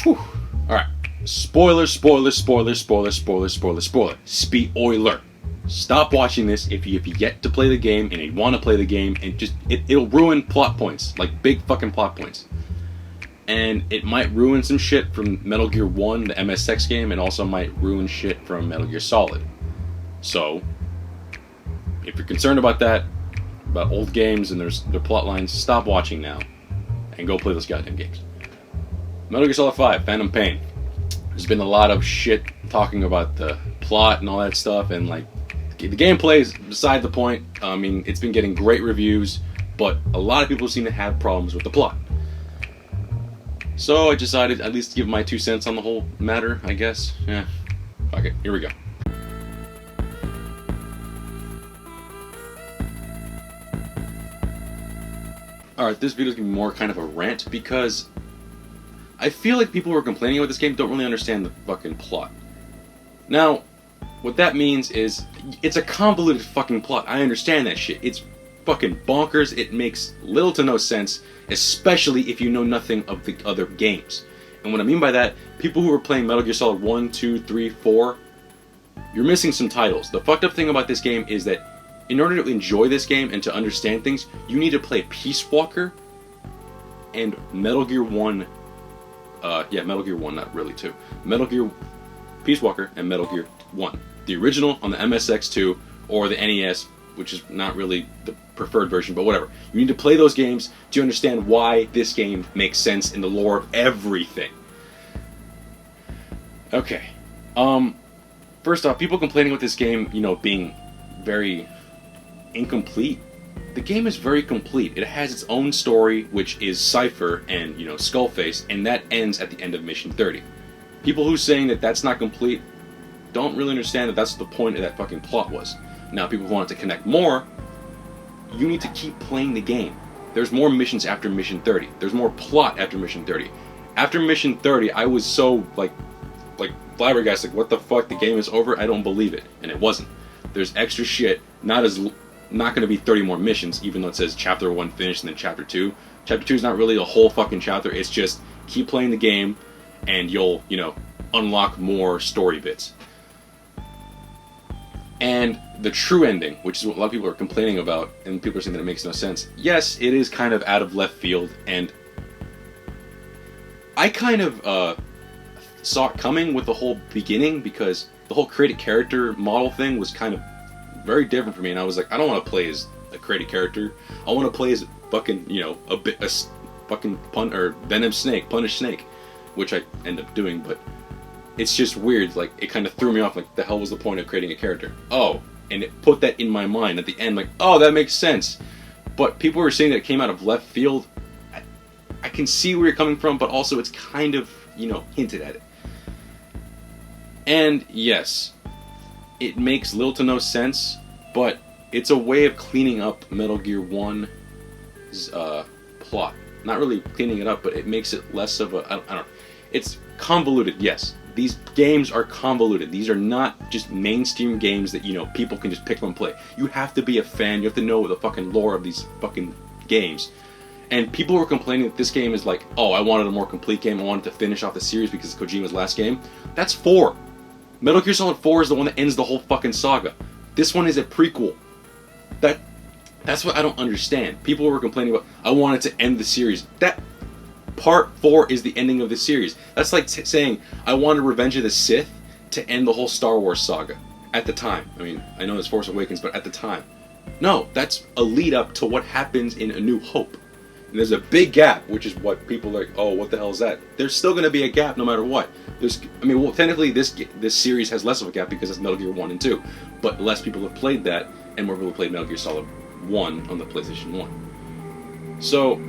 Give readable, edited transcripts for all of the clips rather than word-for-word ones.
Whew. Alright. Spoiler. Spoiler. Stop watching this if you yet to play the game and you want to play the game, and just it'll ruin plot points, like big fucking plot points. And it might ruin some shit from Metal Gear 1, the MSX game, and also might ruin shit from Metal Gear Solid. So, if you're concerned about that, about old games and their plot lines, stop watching now and go play those goddamn games. Metal Gear Solid 5, Phantom Pain. There's been a lot of shit talking about the plot and all that stuff, and like the gameplay is beside the point. I mean, it's been getting great reviews, but a lot of people seem to have problems with the plot. So I decided at least to give my 2 cents on the whole matter, I guess. Yeah, fuck it, here we go. Alright, this video is going to be more kind of a rant, because I feel like people who are complaining about this game don't really understand the fucking plot. Now, what that means is, it's a convoluted fucking plot. I understand that shit. It's fucking bonkers. It makes little to no sense, especially if you know nothing of the other games. And what I mean by that, people who are playing Metal Gear Solid 1, 2, 3, 4, you're missing some titles. The fucked up thing about this game is that in order to enjoy this game and to understand things, you need to play Peace Walker and Metal Gear 1. Metal Gear 1, not really 2. Metal Gear Peace Walker and Metal Gear 1. The original on the MSX2 or the NES, which is not really the preferred version, but whatever. You need to play those games to understand why this game makes sense in the lore of everything. Okay. First off, people complaining with this game, being very incomplete. The game is very complete. It has its own story, which is Cypher and, Skullface, and that ends at the end of Mission 30. People who saying that that's not complete don't really understand that that's the point of that fucking plot was. Now, people who want it to connect more, you need to keep playing the game. There's more missions after Mission 30. There's more plot after Mission 30. After Mission 30, I was so, like flabbergasted, what the fuck, the game is over? I don't believe it. And it wasn't. There's extra shit, not going to be 30 more missions, even though it says Chapter 1 finished and then Chapter 2. Chapter 2 is not really a whole fucking chapter, it's just keep playing the game and you'll, unlock more story bits. And the true ending, which is what a lot of people are complaining about, and people are saying that it makes no sense. Yes, it is kind of out of left field, and I kind of saw it coming with the whole beginning, because the whole created character model thing was kind of very different for me, and I was like, I don't want to play as a created character. I want to play as fucking, a fucking Venom Snake, Punish Snake, which I end up doing, but it's just weird. Like, it kind of threw me off. Like, the hell was the point of creating a character? Oh, and it put that in my mind at the end. Like, oh, that makes sense. But people were saying that it came out of left field. I can see where you're coming from, but also it's kind of, hinted at it. And yes, it makes little to no sense, but it's a way of cleaning up Metal Gear 1's plot. Not really cleaning it up, but it makes it less of a... I don't know. It's convoluted, yes. These games are convoluted. These are not just mainstream games that, people can just pick up and play. You have to be a fan. You have to know the fucking lore of these fucking games. And people were complaining that this game is like, oh, I wanted a more complete game. I wanted to finish off the series because it's Kojima's last game. That's 4. Metal Gear Solid 4 is the one that ends the whole fucking saga. This one is a prequel. That's what I don't understand. People were complaining about, I wanted to end the series. That Part 4 is the ending of the series. That's like saying, I wanted Revenge of the Sith to end the whole Star Wars saga. At the time. I mean, I know it's Force Awakens, but at the time. No, that's a lead up to what happens in A New Hope. And there's a big gap, which is what people are like, oh, what the hell is that? There's still going to be a gap no matter what. Technically this series has less of a gap because it's Metal Gear 1 and 2. But less people have played that, and more people have played Metal Gear Solid 1 on the PlayStation 1. So,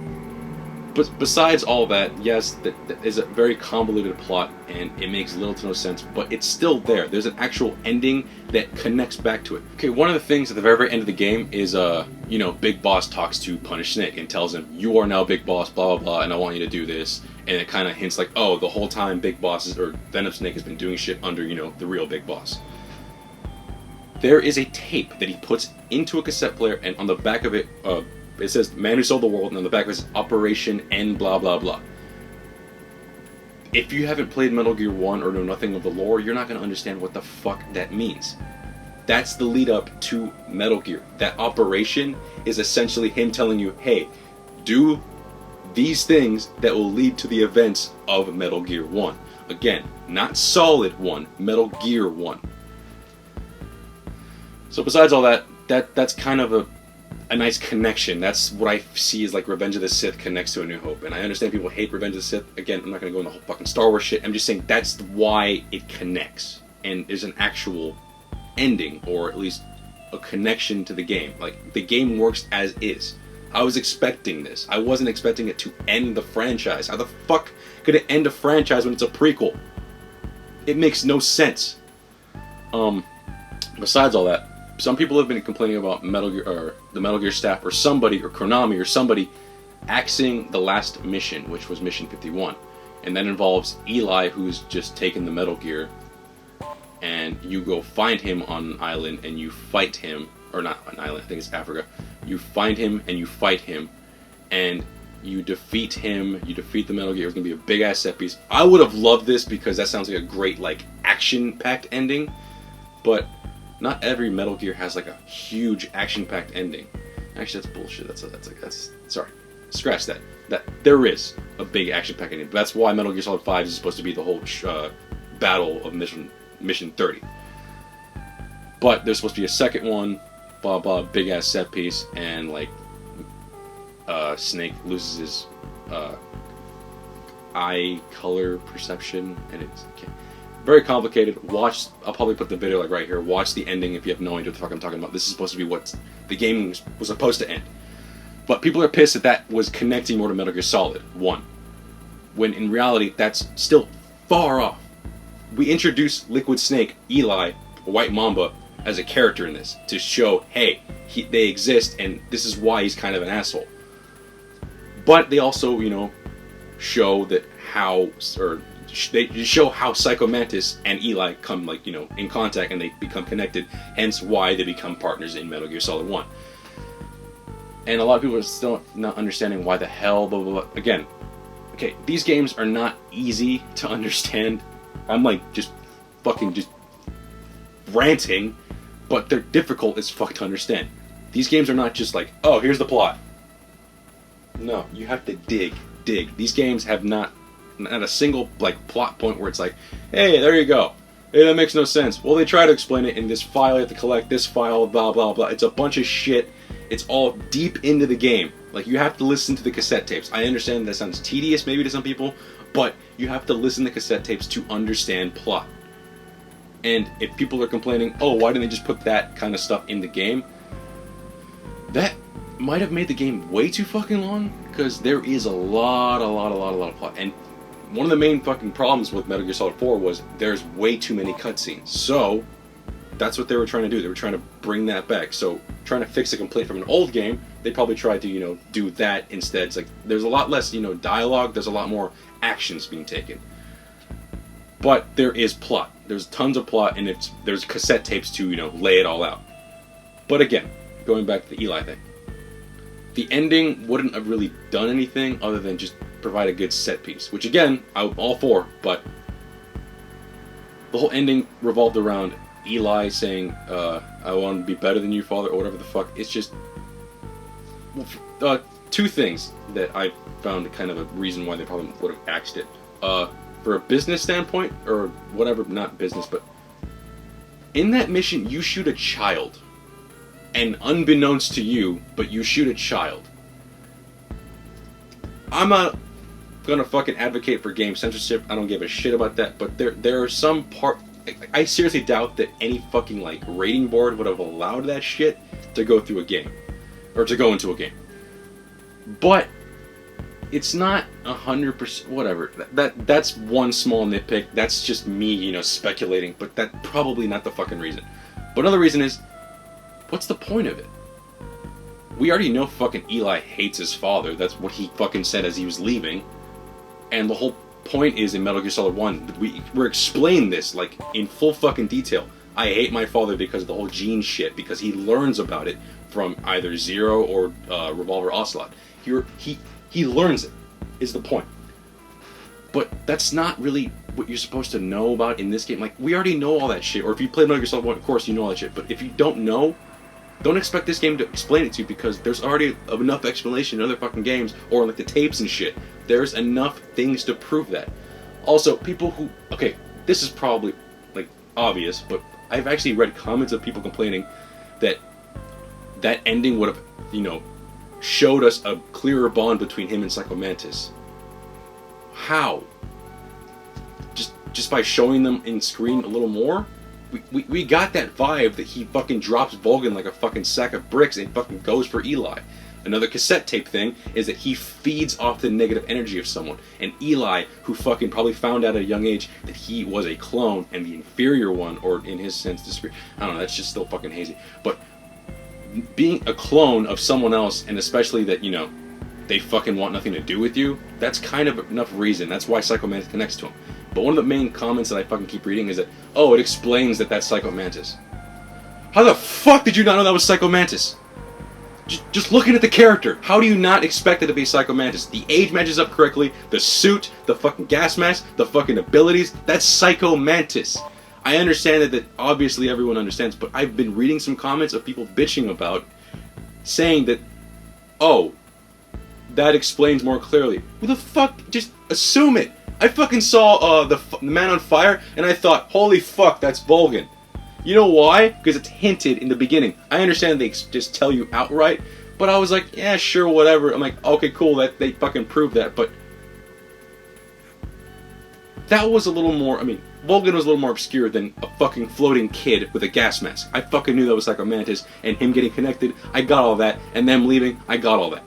but besides all that, yes, that is a very convoluted plot, and it makes little to no sense, but it's still there. There's an actual ending that connects back to it. Okay, one of the things at the very, very end of the game is, Big Boss talks to Punish Snake and tells him, you are now Big Boss, blah, blah, blah, and I want you to do this. And it kind of hints like, oh, the whole time Big Boss or Venom Snake has been doing shit under, the real Big Boss. There is a tape that he puts into a cassette player, and on the back of it, it says, Man Who Sold the World, and on the back of it says, Operation N blah blah blah. if you haven't played Metal Gear 1 or know nothing of the lore, you're not going to understand what the fuck that means. That's the lead up to Metal Gear. That operation is essentially him telling you, hey, do these things that will lead to the events of Metal Gear 1. Again, not Solid 1, Metal Gear 1. So besides all that, that's kind of a nice connection. That's what I see as like Revenge of the Sith connects to A New Hope. And I understand people hate Revenge of the Sith. Again, I'm not going to go into the whole fucking Star Wars shit. I'm just saying that's why it connects. And there's an actual ending, or at least a connection to the game. Like, the game works as is. I was expecting this. I wasn't expecting it to end the franchise. How the fuck could it end a franchise when it's a prequel? It makes no sense. Besides all that, some people have been complaining about Metal Gear, or the Metal Gear staff, or somebody, or Konami, or somebody axing the last mission, which was Mission 51. And that involves Eli, who's just taken the Metal Gear, and you go find him on an island, and you fight him, or not an island, I think it's Africa. You find him, and you fight him, and you defeat him, you defeat the Metal Gear. It's going to be a big-ass set piece. I would have loved this, because that sounds like a great, like, action-packed ending, but not every Metal Gear has like a huge action-packed ending. Actually, that's bullshit. That's sorry. Scratch that. That there is a big action-packed ending. But that's why Metal Gear Solid 5 is supposed to be the whole battle of Mission 30. But there's supposed to be a second one, blah blah, big ass set piece, and like Snake loses his eye color perception, and it's very complicated. I'll probably put the video like right here. Watch the ending if you have no idea what the fuck I'm talking about. This is supposed to be what the game was supposed to end. But people are pissed that was connecting more to Metal Gear Solid 1. When in reality, that's still far off. We introduced Liquid Snake, Eli, White Mamba, as a character in this to show, hey, they exist and this is why he's kind of an asshole. But they also, show that they show how Psycho Mantis and Eli come, in contact, and they become connected, hence why they become partners in Metal Gear Solid 1. And a lot of people are still not understanding why the hell, blah, blah, blah. Again, okay, these games are not easy to understand. I'm just ranting, but they're difficult as fuck to understand. These games are not just like, oh, here's the plot. No, you have to dig. These games have not a single plot point where it's like, hey, there you go. Hey, that makes no sense. Well, they try to explain it in this file. You have to collect this file, blah blah blah. It's a bunch of shit. It's all deep into the game. You have to listen to the cassette tapes. I understand that sounds tedious maybe to some people, but you have to listen to cassette tapes to understand plot. And if people are complaining, oh, why didn't they just put that kind of stuff in the game? That might have made the game way too fucking long, because there is a lot of plot. And one of the main fucking problems with Metal Gear Solid 4 was there's way too many cutscenes. So that's what they were trying to do. They were trying to bring that back. So trying to fix a complaint from an old game, they probably tried to, do that instead. It's like there's a lot less, dialogue. There's a lot more actions being taken. But there is plot. There's tons of plot, and there's cassette tapes to, lay it all out. But again, going back to the Eli thing, the ending wouldn't have really done anything other than just provide a good set piece, which again, I'm all for, but the whole ending revolved around Eli saying, I want to be better than you, father, or whatever the fuck. It's just two things that I found kind of a reason why they probably would have axed it. For a business standpoint, or whatever, not business, but in that mission, you shoot a child. And unbeknownst to you, but you shoot a child. I'm not gonna fucking advocate for game censorship. I don't give a shit about that. But there are some I seriously doubt that any fucking rating board would have allowed that shit to go through a game, or to go into a game. But it's not 100%. Whatever. That's one small nitpick. That's just me, speculating. But that's probably not the fucking reason. But another reason is, what's the point of it? We already know fucking Eli hates his father. That's what he fucking said as he was leaving. And the whole point is in Metal Gear Solid 1, we're explaining this in full fucking detail. I hate my father because of the whole gene shit, because he learns about it from either Zero or Revolver Ocelot. He learns it, is the point. But that's not really what you're supposed to know about in this game. Like, we already know all that shit. Or if you play Metal Gear Solid 1, of course you know all that shit. But if you don't know, don't expect this game to explain it to you, because there's already enough explanation in other fucking games, or like the tapes and shit. There's enough things to prove that. Also, people who... Okay, this is probably, like, obvious, but I've actually read comments of people complaining that that ending would have, you know, showed us a clearer bond between him and Psycho Mantis. How? Just by showing them in screen a little more? We got that vibe that he fucking drops Vulcan like a fucking sack of bricks and fucking goes for Eli. Another cassette tape thing is that he feeds off the negative energy of someone. And Eli, who fucking probably found out at a young age that he was a clone and the inferior one, or in his sense, the superior... I don't know, that's just still fucking hazy. But being a clone of someone else, and especially that, you know, they fucking want nothing to do with you, that's kind of enough reason. That's why Psycho Mantis connects to him. But one of the main comments that I fucking keep reading is that, oh, it explains that that's Psycho Mantis. How the fuck did you not know that was Psycho Mantis? Just looking at the character, how do you not expect it to be Psycho Mantis? The age matches up correctly, the suit, the fucking gas mask, the fucking abilities, that's Psycho Mantis. I understand that obviously everyone understands, but I've been reading some comments of people bitching about, saying that, oh, that explains more clearly. Who the fuck? Just assume it. I fucking saw the Man on Fire, and I thought, holy fuck, that's Vulcan. You know why? Because it's hinted in the beginning. I understand they just tell you outright, but I was like, yeah, sure, whatever. I'm like, okay, cool, that they fucking proved that, but that was a little more, I mean, Vulcan was a little more obscure than a fucking floating kid with a gas mask. I fucking knew that was Psycho Mantis, and him getting connected, I got all that, and them leaving, I got all that.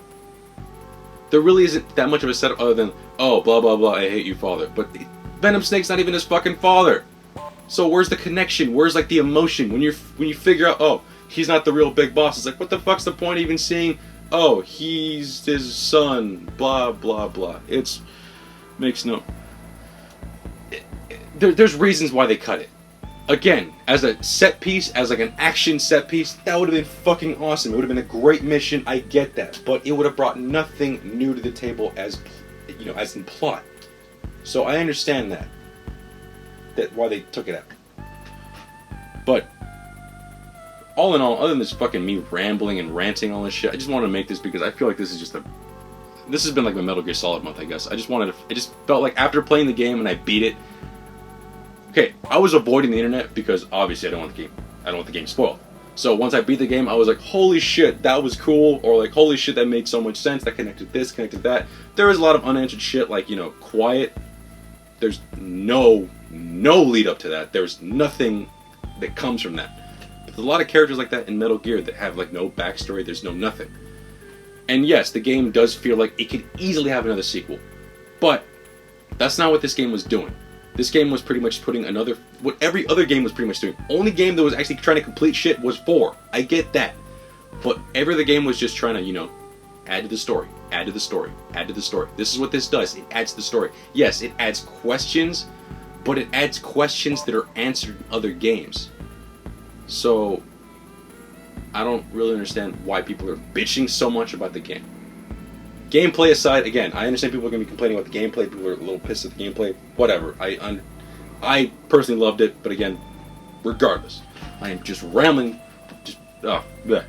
There really isn't that much of a setup other than, oh, blah, blah, blah, I hate you, father. But Venom Snake's not even his fucking father. So where's the connection? Where's, like, the emotion? When you figure out, oh, he's not the real big boss, it's like, what the fuck's the point of even seeing, oh, he's his son, blah, blah, blah. Makes no... There's reasons why they cut it. Again, as a set piece, as like an action set piece, that would have been fucking awesome. It would have been a great mission, I get that. But it would have brought nothing new to the table as, you know, as in plot. So I understand that. Why they took it out. But, all in all, other than this fucking me rambling and ranting all this shit, I just wanted to make this because I feel like this is just this has been like my Metal Gear Solid month, I guess. I just felt like after playing the game and I beat it, okay, I was avoiding the internet because obviously I don't want the game spoiled. So once I beat the game, I was like, holy shit, that was cool, or like, holy shit, that made so much sense, that connected this, connected that. There was a lot of unanswered shit, like, you know, Quiet. There's no lead up to that. There's nothing that comes from that. But there's a lot of characters like that in Metal Gear that have like no backstory, there's no nothing. And yes, the game does feel like it could easily have another sequel. But that's not what this game was doing. This game was pretty much putting what every other game was pretty much doing. Only game that was actually trying to complete shit was 4. I get that. But every other game was just trying to, you know, add to the story, add to the story, add to the story. This is what this does. It adds to the story. Yes, it adds questions, but it adds questions that are answered in other games. So, I don't really understand why people are bitching so much about the game. Gameplay aside, again, I understand people are going to be complaining about the gameplay. People are a little pissed at the gameplay. Whatever. I personally loved it, but again, regardless, I am just rambling. Bleh.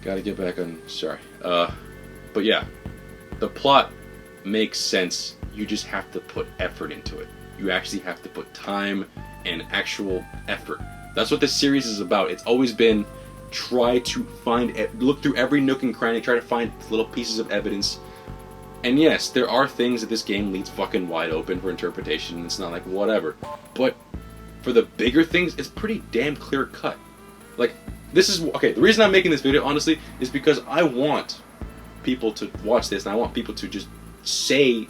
Gotta get back on. Sorry. But yeah, the plot makes sense. You just have to put effort into it. You actually have to put time and actual effort. That's what this series is about. It's always been try to look through every nook and cranny, try to find little pieces of evidence. And yes, there are things that this game leaves fucking wide open for interpretation. It's not like whatever. But for the bigger things, it's pretty damn clear cut. Like, this is, okay, the reason I'm making this video, honestly, is because I want people to watch this and I want people to just say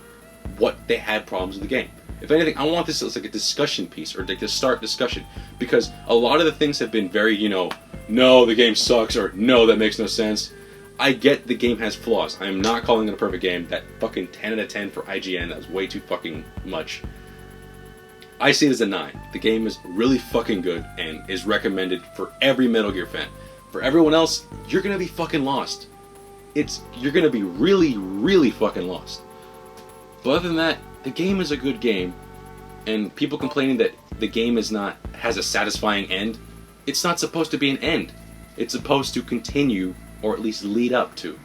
what they had problems with the game. If anything, I want this as like a discussion piece, or like to start discussion, because a lot of the things have been very, you know, no, the game sucks, or no, that makes no sense. I get the game has flaws. I am not calling it a perfect game. That fucking 10 out of 10 for IGN, that was way too fucking much. I see it as a 9. The game is really fucking good and is recommended for every Metal Gear fan. For everyone else, you're gonna be fucking lost. You're gonna be really, really fucking lost. But other than that, the game is a good game. And people complaining that the game has a satisfying end, it's not supposed to be an end. It's supposed to continue, or at least lead up to.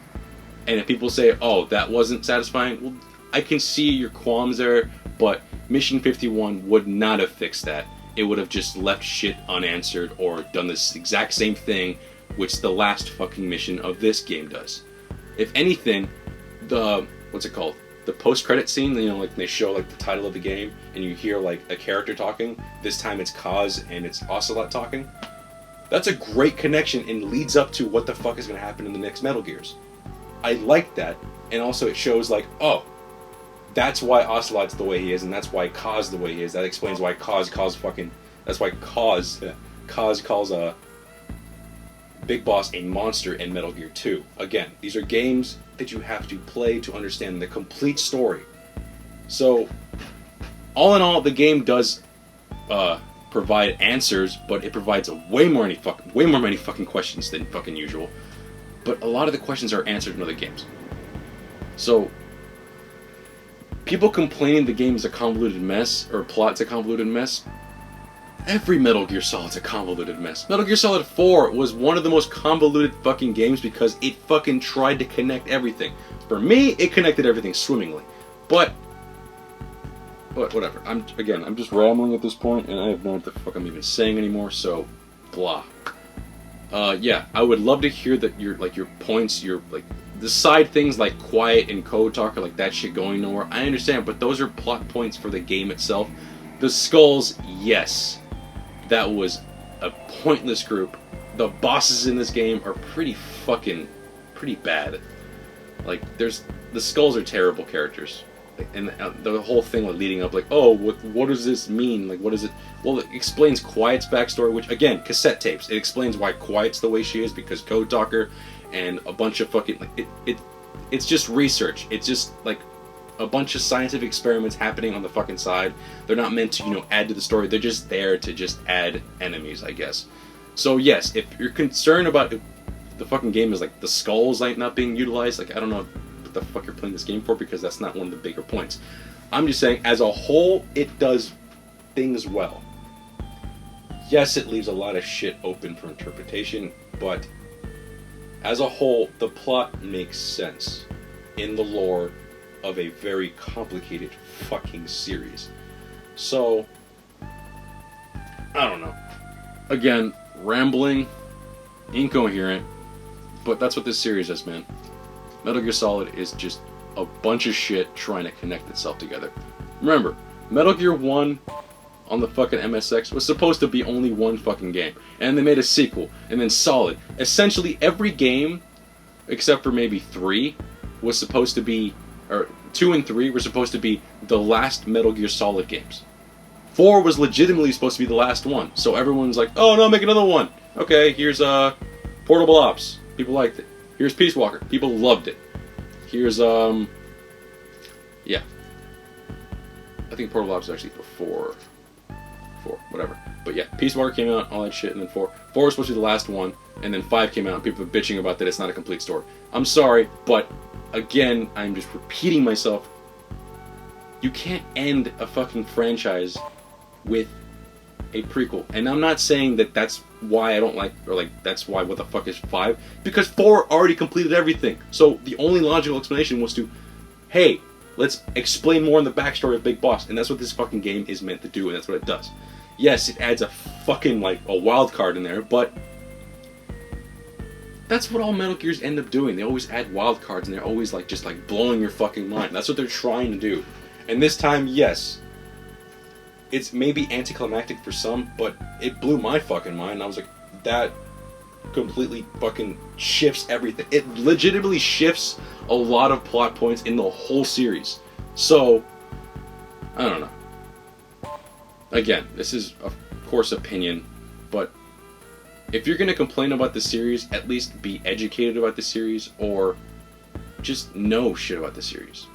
And if people say, oh, that wasn't satisfying, well, I can see your qualms there, but Mission 51 would not have fixed that. It would have just left shit unanswered, or done this exact same thing, which the last fucking mission of this game does. If anything, what's it called? The post-credit scene, you know, like they show like the title of the game, and you hear like a character talking. This time it's Kaz and it's Ocelot talking. That's a great connection and leads up to what the fuck is going to happen in the next Metal Gears. I like that, and also it shows like, oh, that's why Ocelot's the way he is, and that's why Kaz the way he is. That explains why Kaz calls a Big Boss a monster in Metal Gear 2. Again, these are games that you have to play to understand the complete story. So, all in all, the game does provide answers, but it provides way more many fucking questions than fucking usual. But a lot of the questions are answered in other games. So, people complaining the game is a convoluted mess, or plot's a convoluted mess, every Metal Gear Solid's a convoluted mess. Metal Gear Solid 4 was one of the most convoluted fucking games because it fucking tried to connect everything. For me, it connected everything swimmingly. But whatever. I'm just rambling at this point, and I have no idea what the fuck I'm even saying anymore, so blah. Yeah, I would love to hear that your points, the side things like quiet and code talk, or like that shit going nowhere. I understand, but those are plot points for the game itself. The skulls, yes. That was a pointless group. The bosses in this game are pretty bad. Like, the skulls are terrible characters. And the whole thing leading up, like, oh, what does this mean? Like, what is it? Well, it explains Quiet's backstory, which, again, cassette tapes. It explains why Quiet's the way she is, because Code Talker and a bunch of fucking, like, it's just research. It's just, like, a bunch of scientific experiments happening on the fucking side. They're not meant to, add to the story. They're just there to just add enemies, I guess. So, yes, if you're concerned about if the fucking game is, like, the skulls, like, not being utilized, like, I don't know what the fuck you're playing this game for, because that's not one of the bigger points. I'm just saying, as a whole, it does things well. Yes, it leaves a lot of shit open for interpretation, but as a whole, the plot makes sense in the lore of a very complicated fucking series. So, I don't know. Again, rambling, incoherent, but that's what this series is, man. Metal Gear Solid is just a bunch of shit trying to connect itself together. Remember, Metal Gear 1 on the fucking MSX was supposed to be only one fucking game. And they made a sequel, and then Solid. Essentially, every game, except for maybe 3, was supposed to be, or 2 and 3 were supposed to be the last Metal Gear Solid games. 4 was legitimately supposed to be the last one. So everyone's like, oh no, make another one. Okay, here's Portable Ops. People liked it. Here's Peace Walker. People loved it. Here's, yeah. I think Portable Ops is actually before 4, whatever. But yeah, Peace Walker came out, all that shit, and then 4. 4 was supposed to be the last one, and then 5 came out, and people were bitching about that it's not a complete story. I'm sorry, but again, I'm just repeating myself. You can't end a fucking franchise with a prequel. And I'm not saying that that's why I don't like, or like, that's why what the fuck is 5, because 4 already completed everything. So the only logical explanation was to, hey, let's explain more in the backstory of Big Boss, and that's what this fucking game is meant to do, and that's what it does. Yes, it adds a fucking, like, a wild card in there, but that's what all Metal Gears end up doing. They always add wild cards, and they're always, like, just, like, blowing your fucking mind. That's what they're trying to do. And this time, yes, it's maybe anticlimactic for some, but it blew my fucking mind. I was like, that completely fucking shifts everything. It legitimately shifts a lot of plot points in the whole series. So, I don't know. Again, this is, of course, opinion, but if you're going to complain about the series, at least be educated about the series, or just know shit about the series.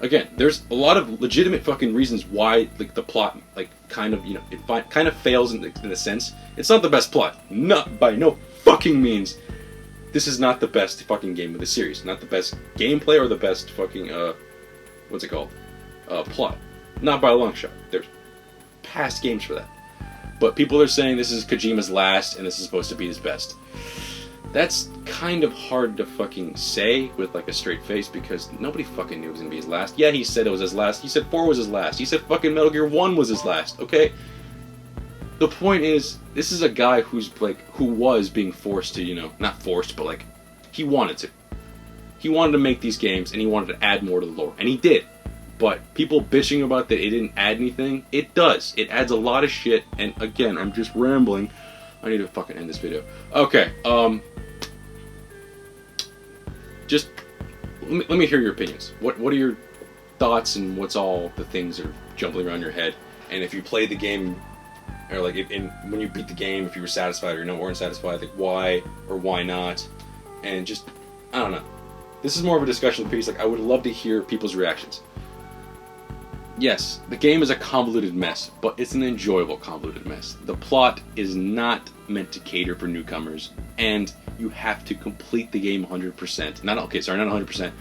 Again, there's a lot of legitimate fucking reasons why, like, the plot, like, kind of, you know, it kind of fails in a sense. It's not the best plot. Not by no fucking means. This is not the best fucking game of the series. Not the best gameplay or the best fucking, what's it called? plot. Not by a long shot. There's past games for that. But people are saying this is Kojima's last and this is supposed to be his best. That's kind of hard to fucking say with like a straight face because nobody fucking knew it was gonna be his last. Yeah, he said it was his last. He said 4 was his last. He said fucking Metal Gear 1 was his last. Okay? The point is, this is a guy who was being forced to, you know, not forced, but like, he wanted to. He wanted to make these games and he wanted to add more to the lore. And he did. But people bitching about that it didn't add anything, it does. It adds a lot of shit. And again, I'm just rambling. I need to fucking end this video. Okay, just let me hear your opinions. What are your thoughts and what's all the things that are jumbling around your head? And if you played the game, or like when you beat the game, if you were satisfied or weren't satisfied, like why or why not? And just, I don't know. This is more of a discussion piece. Like, I would love to hear people's reactions. Yes, the game is a convoluted mess, but it's an enjoyable convoluted mess. The plot is not meant to cater for newcomers, and you have to complete the game 100%. Not 100%.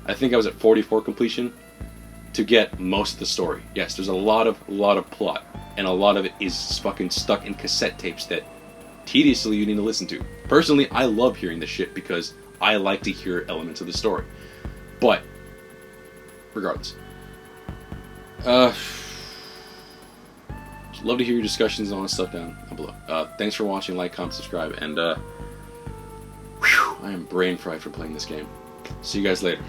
I think I was at 44 completion to get most of the story. Yes, there's a lot of plot, and a lot of it is fucking stuck in cassette tapes that tediously you need to listen to. Personally, I love hearing this shit because I like to hear elements of the story. But regardless, love to hear your discussions and all that stuff down below. Thanks for watching. Like, comment, subscribe, and I am brain fried for playing this game. See you guys later.